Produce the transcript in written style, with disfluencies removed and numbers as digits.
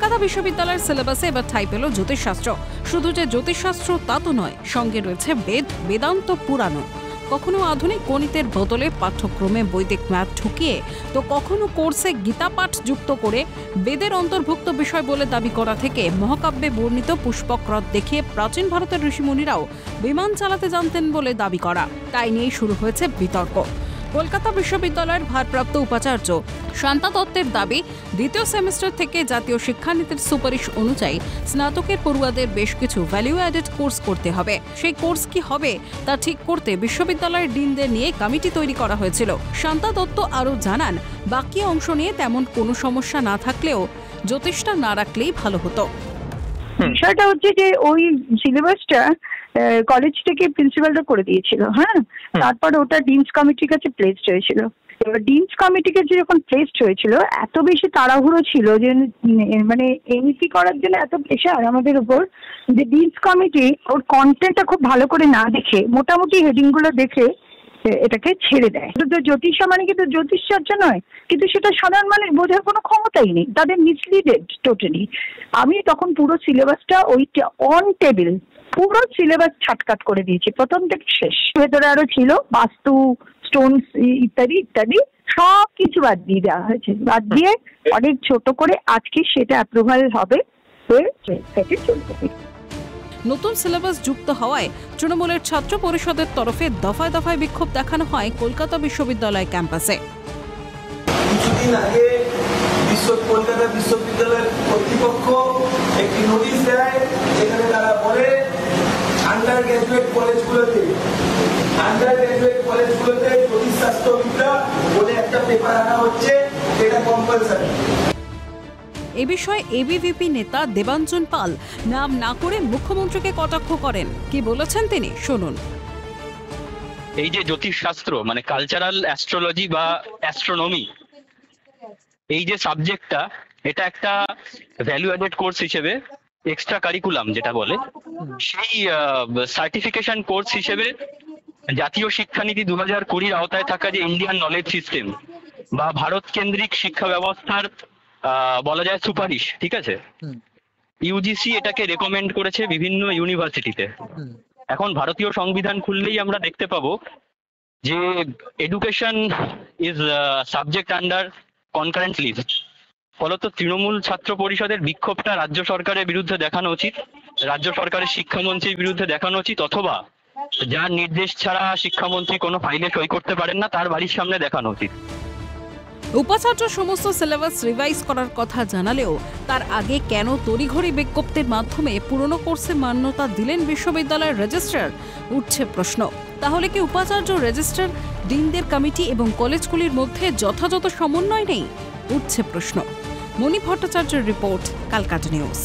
কলকাতা বিশ্ববিদ্যালয়ের সিলেবাসে এবার ঠাঁই পেল জ্যোতিষশাস্ত্র। শুধু যে জ্যোতিষশাস্ত্র তা তো নয়, সঙ্গে রয়েছে বেদ, বেদান্ত, পুরাণ। কখনো আধুনিক গণিতের বদলে পাঠ্যক্রমে বৈদিক ম্যাথ ঢুকিয়ে, তো কখনো কোর্সে গীতাপাঠ যুক্ত করে বেদের অন্তর্ভুক্ত বিষয় বলে দাবি করা থেকে মহাকাব্যে বর্ণিত পুষ্পক হ্রদ দেখিয়ে প্রাচীন ভারতের ঋষিমুনিরাও বিমান চালাতে জানতেন বলে দাবি করা। তাই নিয়েই শুরু হয়েছে বিতর্ক। কলকাতা বিশ্ববিদ্যালয়ের ভারপ্রাপ্ত উপাচার্য শান্তা দত্তের দাবি, দ্বিতীয় সেমিস্টার থেকে জাতীয় শিক্ষানীতির সুপারিশ অনুযায়ী স্নাতকের পড়ুয়াদের বেশ কিছু ভ্যালু অ্যাডেড কোর্স করতে হবে। সেই কোর্স কি হবে তা ঠিক করতে বিশ্ববিদ্যালয়ের ডিনদের নিয়ে কমিটি তৈরি করা হয়েছিল। শান্তা দত্ত আরও জানান, বাকি অংশ নিয়ে তেমন কোনো সমস্যা না থাকলেও জ্যোতিষটা না রাখলেই ভালো হতো। বিষয়টা হচ্ছে যে ওই সিলেবাসটা কলেজ থেকে প্রিন্সিপালরা করে দিয়েছিল, হ্যাঁ, তারপর ওটা ডিনস কমিটির কাছে প্লেসড হয়েছিল। এবার ডিনস কমিটির কাছে যখন প্লেসড হয়েছিল, এত বেশি তাড়াহুড়ো ছিল যে মানে এমপি করার জন্য এত প্রেশার আমাদের উপর, যে ডিনস কমিটি ওর কন্টেন্টটা খুব ভালো করে না দেখে মোটামুটি হেডিং গুলো দেখে এটাকে ছেড়ে দেয়। তো জ্যোতিষ মানে কিন্তু জ্যোতিষ চর্চা নয়, কিন্তু সেটা সাধারণ মানুষ বোঝার কোনো ক্ষমতাই নেই, তাদের মিসলিডেড টোটালি। আমি তখন পুরো সিলেবাসটা ওইটা অন টেবিল পুরো সিলেবাস ছাটকাট করে দিয়েছি প্রথম থেকে শেষ। ভেতরে আরো ছিল বাস্তু, স্টোনস ইত্যাদি ইত্যাদি, সব কিছু বাদ দিয়ে দেওয়া হয়েছে। বাদ দিয়ে অনেক ছোট করে আজকে সেটা অ্যাপ্রুভাল হবে, নতুন সিলেবাস যুক্ত হওয়ায় তৃণমূলের ছাত্র পরিষদের তরফে দফায় দফায় বিক্ষোভ দেখানো হয় কলকাতা বিশ্ববিদ্যালয় ক্যাম্পাসে। কিছুদিন আগে কলকাতা বিশ্ববিদ্যালয়ের কর্তৃপক্ষ একটি নোটিশ দেয়, যেখানে তারা বলে আন্ডার গ্রাজুয়েট কলেজগুলোতে জ্যোতিষশাস্ত্রবিদ্যা বলে একটা পেপার আনা হচ্ছে, এটা কম্পালসারি। এ বিষয়ে এবিভিপি নেতা দেবাঞ্জন পাল নাম না করে মুখ্যমন্ত্রীকে কটাক্ষ করেন। কি বলেছেন তিনি, শুনুন। এই যে জ্যোতিষশাস্ত্র মানে কালচারাল অ্যাস্ট্রোলজি বা অ্যাস্ট্রোনমি, এই যে সাবজেক্টটা, এটা একটা ভ্যালু অ্যাডেড কোর্স হিসেবে এক্সট্রা কারিকুলাম যেটা বলে, সেই সার্টিফিকেশন কোর্স হিসেবে জাতীয় শিক্ষানীতি 2020 আওতায় থাকা যে ইন্ডিয়ান নলেজ সিস্টেম বা ভারত কেন্দ্রিক শিক্ষা ব্যবস্থার বলা যায় সুপারিশ, ঠিক আছে, ইউজিসি এটাকে রেকমেন্ড করেছে বিভিন্ন ইউনিভার্সিটিতে। এখন ভারতীয় সংবিধান খুললেই আমরা দেখতে পাবো যে education is subject under concurrent list. ফলত তৃণমূল ছাত্র পরিষদের বিক্ষোভটা রাজ্য সরকারের বিরুদ্ধে দেখানো উচিত, রাজ্য সরকারের শিক্ষামন্ত্রীর বিরুদ্ধে দেখানো উচিত, অথবা যার নির্দেশ ছাড়া শিক্ষামন্ত্রী কোনো ফাইলে সই করতে পারেন না তার বাড়ির সামনে দেখানো উচিত। উপাচার্য সমস্ত সিলেবাস রিভাইজ করার কথা জানালেও তার আগে কেন তড়িঘড়ি বিজ্ঞপ্তির মাধ্যমে পুরনো কোর্সে মান্যতা দিলেন বিশ্ববিদ্যালয়ের রেজিস্ট্রার, উঠছে প্রশ্ন। তাহলে কি উপাচার্য, রেজিস্ট্রার, ডিনদের কমিটি এবং কলেজগুলির মধ্যে যথাযথ সমন্বয় নেই? উঠছে প্রশ্ন। মণি ভট্টাচার্যের রিপোর্ট, ক্যালকাটা নিউজ।